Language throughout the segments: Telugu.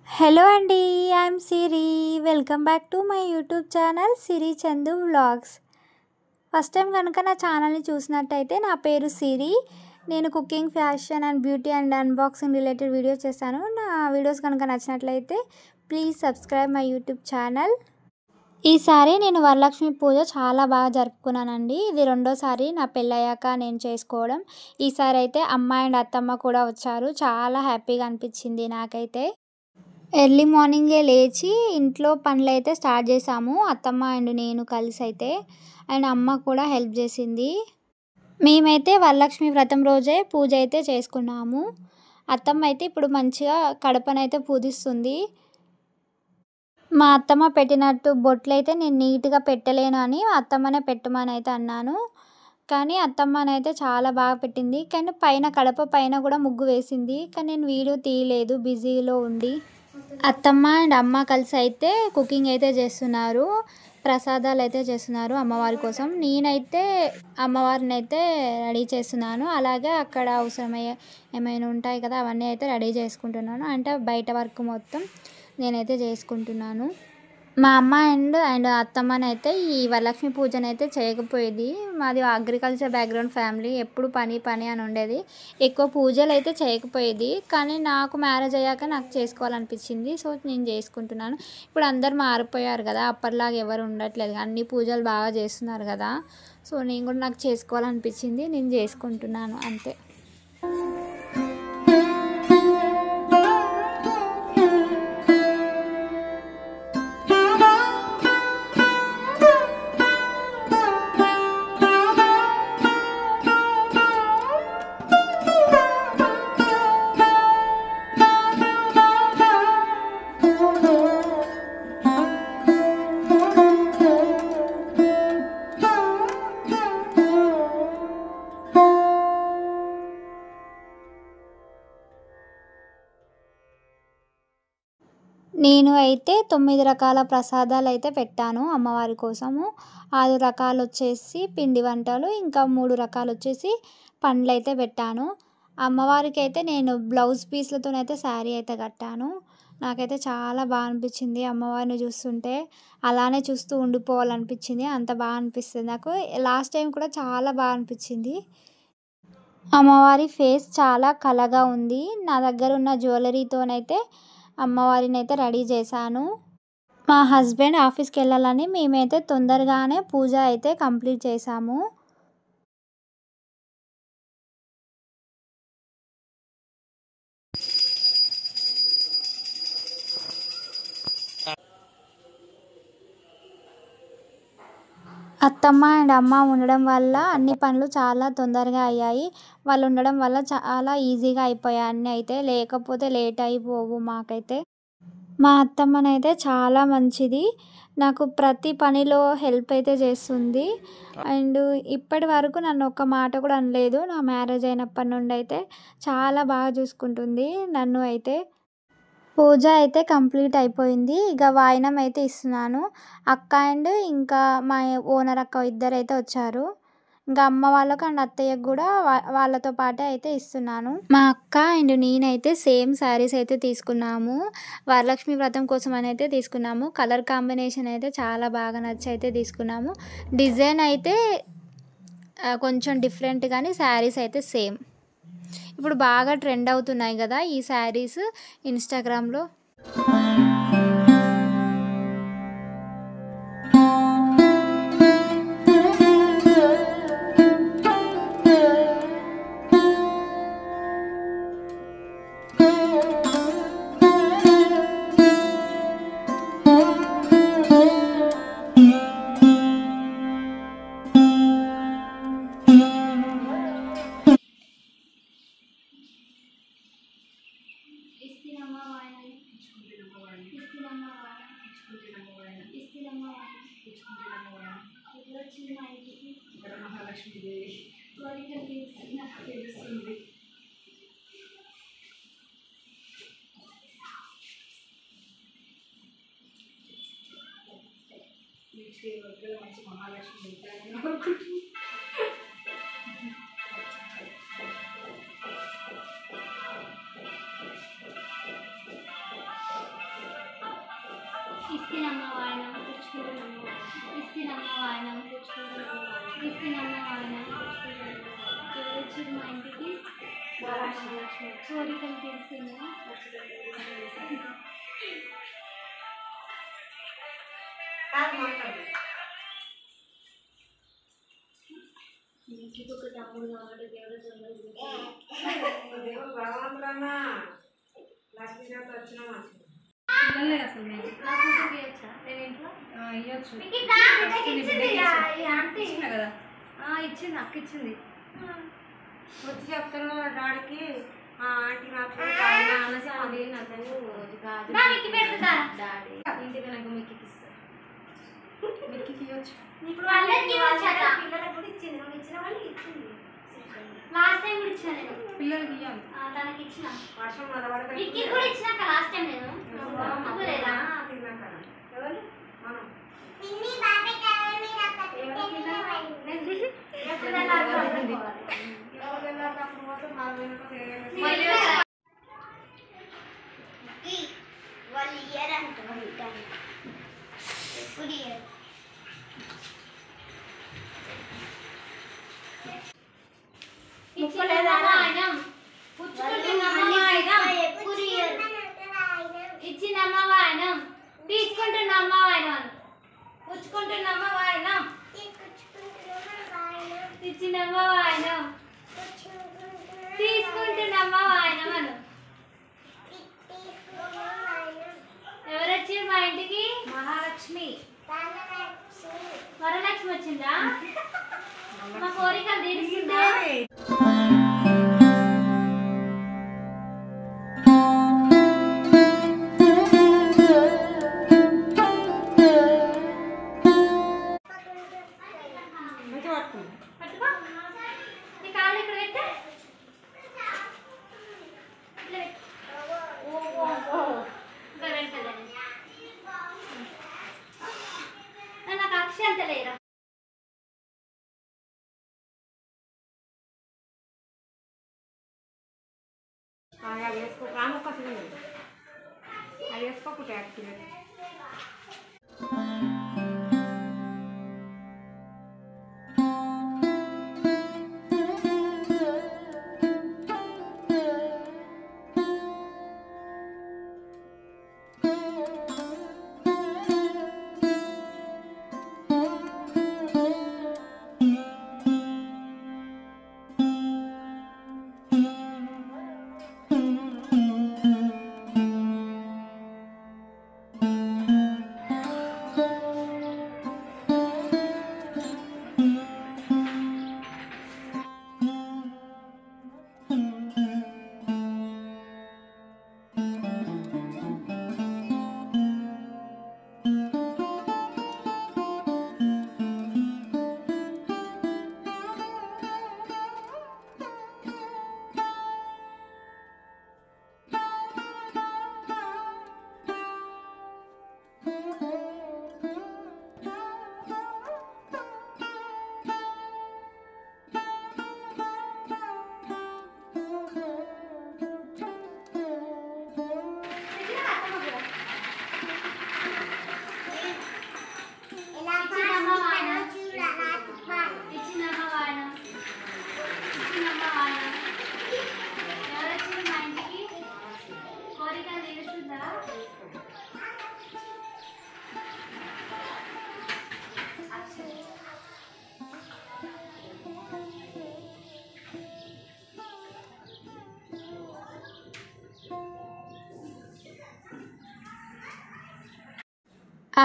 హలో అండి. I'm Siri. Welcome back to my YouTube channel Siri Chandu vlogs. First time కనుక నా ఛానల్ని చూసినట్టయితే నా పేరు సిరి. నేను cooking, fashion and beauty and unboxing related videos చేస్తాను. నా వీడియోస్ కనుక నచ్చినట్లయితే please subscribe my YouTube channel. ఈసారి నేను వరలక్ష్మి పూజ చాలా బాగా జరుపుకున్నానండి. ఇది రెండోసారి నా పెళ్ళయ్యాక నేను చేసుకోవడం. ఈసారి అయితే అమ్మ అండ్ అత్తమ్మ కూడా వచ్చారు. చాలా హ్యాపీగా అనిపించింది నాకైతే. ఎర్లీ మార్నింగే లేచి ఇంట్లో పనులు అయితే స్టార్ట్ చేసాము, అత్తమ్మ అండ్ నేను కలిసి అయితే. అండ్ అమ్మ కూడా హెల్ప్ చేసింది. మేమైతే వరలక్ష్మి వ్రతం రోజే పూజ అయితే చేసుకున్నాము. అత్తమ్మ అయితే ఇప్పుడు మంచిగా కడపనైతే పూజిస్తుంది. మా అత్తమ్మ పెట్టినట్టు బొట్లు అయితే నేను నీట్గా పెట్టలేను అని అత్తమ్మనే పెట్టమని అయితే అన్నాను. కానీ అత్తమ్మనైతే చాలా బాగా పెట్టింది. కానీ పైన కడప పైన కూడా ముగ్గు వేసింది. కానీ నేను వీడియో తీయలేదు, బిజీలో ఉండి. అత్తమ్మ అండ్ అమ్మ కలిసి అయితే కుకింగ్ అయితే చేస్తున్నారు. ప్రసాదాలు అయితే చేస్తున్నారు అమ్మవారి కోసం. నేనైతే అమ్మవారిని అయితే రెడీ చేస్తున్నాను. అలాగే అక్కడ అవసరమయ్యే ఏమైనా ఉంటాయి కదా, అవన్నీ అయితే రెడీ చేసుకుంటున్నాను. అంటే బయట వర్క్ మొత్తం నేనైతే చేసుకుంటున్నాను. మా అమ్మ అండ్ అత్తమ్మనైతే ఈ వరలక్ష్మి పూజనైతే చేయకపోయేది. మాది అగ్రికల్చర్ బ్యాక్గ్రౌండ్ ఫ్యామిలీ. ఎప్పుడు పని అని ఉండేది. ఎక్కువ పూజలు అయితే చేయకపోయేది. కానీ నాకు మ్యారేజ్ అయ్యాక నాకు చేసుకోవాలనిపించింది. సో నేను చేసుకుంటున్నాను. ఇప్పుడు అందరు మారిపోయారు కదా, అప్పటిలాగా ఎవరు ఉండట్లేదు. అన్ని పూజలు బాగా చేస్తున్నారు కదా. సో నేను కూడా నాకు చేసుకోవాలనిపించింది, నేను చేసుకుంటున్నాను అంతే. నేను అయితే 9 రకాల ప్రసాదాలు అయితే పెట్టాను అమ్మవారి కోసము. 6 రకాలు వచ్చేసి పిండి వంటలు, ఇంకా 3 రకాలు వచ్చేసి పండ్లు అయితే పెట్టాను. అమ్మవారికి అయితే నేను బ్లౌజ్ పీస్లతోనైతే శారీ అయితే కట్టాను. నాకైతే చాలా బాగా అనిపించింది అమ్మవారిని చూస్తుంటే. అలానే చూస్తూ ఉండిపోవాలనిపించింది. అంత బాగా అనిపిస్తుంది నాకు. లాస్ట్ టైం కూడా చాలా బాగా అనిపించింది. అమ్మవారి ఫేస్ చాలా కళగా ఉంది. నా దగ్గర ఉన్న జ్యువెలరీతోనైతే అమ్మవారిని అయితే రెడీ చేశాను. మా హస్బెండ్ ఆఫీస్కి వెళ్ళాలని మేమైతే తొందరగానే పూజ అయితే కంప్లీట్ చేసాము. అత్తమ్మ అండ్ అమ్మ ఉండడం వల్ల అన్ని పనులు చాలా తొందరగా అయ్యాయి. వాళ్ళు ఉండడం వల్ల చాలా ఈజీగా అయిపోయాయి అన్నీ అయితే. లేకపోతే లేట్ అయిపోవు మాకైతే. మా అత్తమ్మనైతే చాలా మంచిది. నాకు ప్రతి పనిలో హెల్ప్ అయితే చేస్తుంది. అండ్ ఇప్పటి వరకు నన్ను ఒక్క మాట కూడా అనలేదు. నా మ్యారేజ్ అయినప్పటి నుండి అయితే చాలా బాగా చూసుకుంటుంది నన్ను అయితే. పూజ అయితే కంప్లీట్ అయిపోయింది. ఇక వాయినం అయితే ఇస్తున్నాను. అక్క అండ్ ఇంకా మా ఓనర్ అక్క ఇద్దరైతే వచ్చారు. ఇంకా అమ్మ వాళ్ళకు అండ్ అత్తయ్యకు కూడా వాళ్ళతో పాటే అయితే ఇస్తున్నాను. మా అక్క అండ్ నేనైతే సేమ్ శారీస్ అయితే తీసుకున్నాము. వరలక్ష్మి వ్రతం కోసం అని అయితే తీసుకున్నాము. కలర్ కాంబినేషన్ అయితే చాలా బాగా నచ్చి అయితే తీసుకున్నాము. డిజైన్ అయితే కొంచెం డిఫరెంట్, కానీ శారీస్ అయితే సేమ్. ఇప్పుడు బాగా ట్రెండ్ అవుతున్నాయి కదా ఈ శారీస్ ఇన్స్టాగ్రామ్లో. మహాలక్ష్మీదేవి కోరిక నాకు తెలుస్తుంది. మంచి మహాలక్ష్మి ఇస్తినమ్మ వాయనం ఇస్తినమ్మ వాయనం ఇస్తినమ్మ వాయనం ఎవరొచ్చారు మా ఇంటికి కోరికలు తెలిసిందా ఇంటికి ఒక తమ్ముడు కాబట్టి దేవుడు పిల్లలే అసలు నేను ఇంట్లో ఇవ్వచ్చు కదా ఇచ్చింది అక్క ఇచ్చింది వచ్చి చెప్తాను డాడీకి ఆంటీ నాకు డాడీ ఇంటికి నాకు మీకు ఇస్తాను మీకు ఇవ్వచ్చు ఇప్పుడు పిల్లలకు కూడా ఇచ్చింది నువ్వు ఇచ్చిన వాళ్ళకి ఇచ్చింది లాస్ట్ టైం కూడా ఇచ్చిన నేను పిల్లలకి ఇవ్వాలి తనకి ఇచ్చిన వర్షం మీకు కూడా ఇచ్చినాక లాస్ట్ టైం నేను లేదా ఎవరు మనం ఇచ్చిందమ్మ వాయనం తీసుకుంటున్నమ్మ వాయనం పుచ్చుకుంటున్నమ్మ వాయనం ఇచ్చిందమ్మ వాయనం తీసుకుంటున్నమ్మ వాయనం అను ఎవరొచ్చారు మా ఇంటికి మహాలక్ష్మి వరలక్ష్మి వచ్చిందా మా కోరికలు తీరుస్తుందా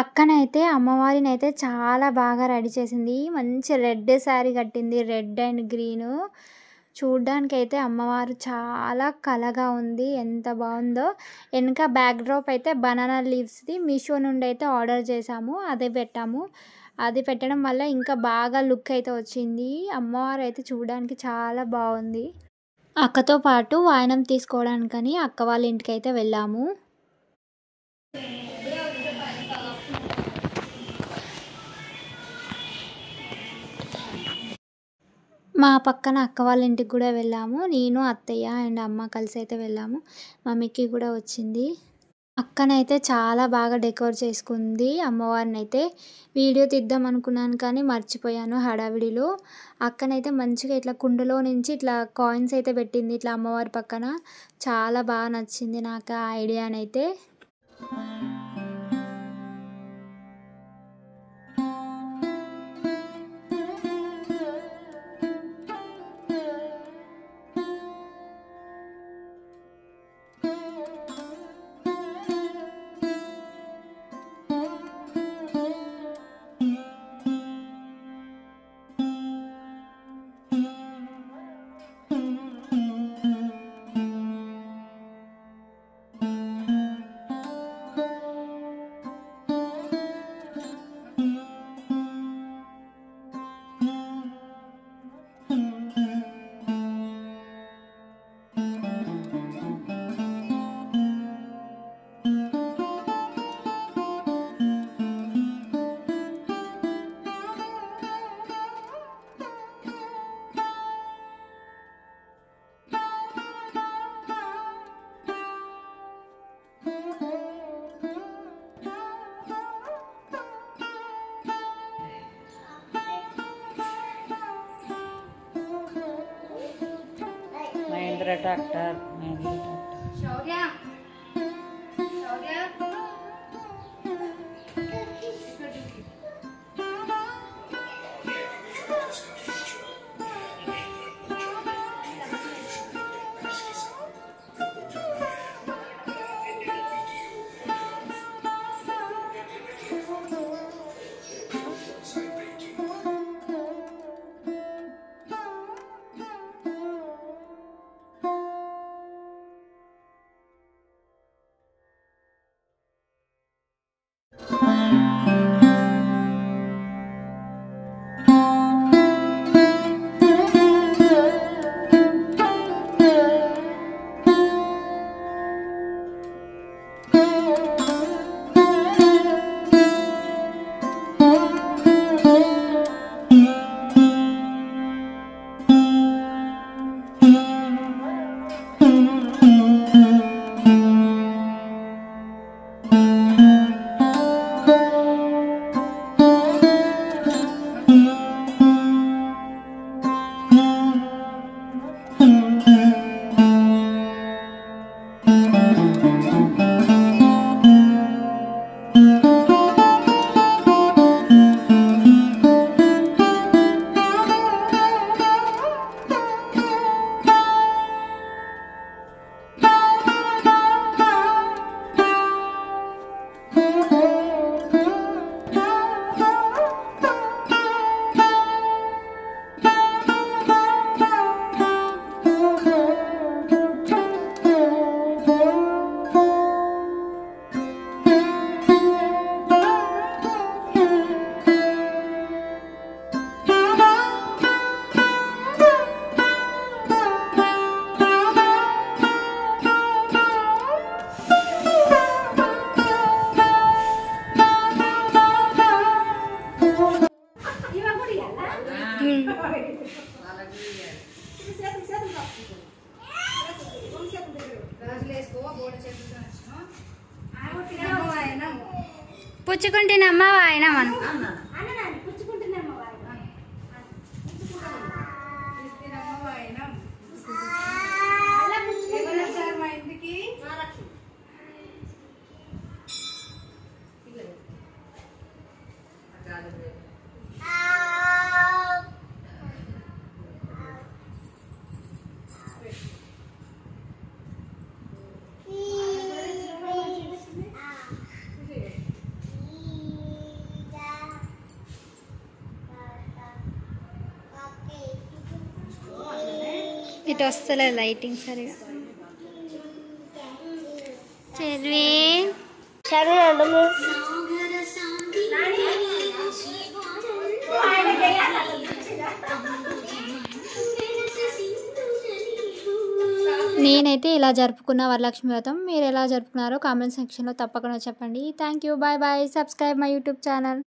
అక్కనైతే అమ్మవారిని అయితే చాలా బాగా రెడీ చేసింది. మంచి రెడ్ శారీ కట్టింది, రెడ్ అండ్ గ్రీన్. చూడ్డానికి అయితే అమ్మవారు చాలా కళగా ఉంది, ఎంత బాగుందో. వెనక బ్యాక్ డ్రాప్ అయితే బనానా లీవ్స్ది మీషో నుండి అయితే ఆర్డర్ చేసాము, అదే పెట్టాము. అది పెట్టడం వల్ల ఇంకా బాగా లుక్ అయితే వచ్చింది. అమ్మవారు అయితే చూడడానికి చాలా బాగుంది. అక్కతో పాటు వాయనం తీసుకోవడానికని అక్క వాళ్ళ ఇంటికి అయితే వెళ్ళాము. మా పక్కన అక్క వాళ్ళ ఇంటికి కూడా వెళ్ళాము. నేను, అత్తయ్య అండ్ అమ్మ కలిసి అయితే వెళ్ళాము. మమ్మీకి కూడా వచ్చింది. అక్కనైతే చాలా బాగా డెకరేట్ చేసుకుంది అమ్మవారిని అయితే. వీడియో తీద్దాం అనుకున్నాను కానీ మర్చిపోయాను హడావిడిలో. అక్కనైతే మంచిగా ఇట్లా కుండలో నుంచి ఇట్లా కాయిన్స్ అయితే పెట్టింది ఇట్లా అమ్మవారి పక్కన. చాలా బాగా నచ్చింది నాకు ఆ ఐడియానైతే. మహేంద్ర ట్రాక్టర్ శౌర్య శౌర్య పుచ్చుకుంటున్నమ్మ వాయన మనం ఇటు వస్తలేదు లైటింగ్ సరిగా. చదివే నేనైతే ఇలా జరుపుకున్న వరలక్ష్మి వ్రతం. మీరు ఎలా జరుపుకున్నారో కామెంట్ సెక్షన్లో తప్పకుండా చెప్పండి. Thank you. Bye bye. Subscribe my YouTube channel.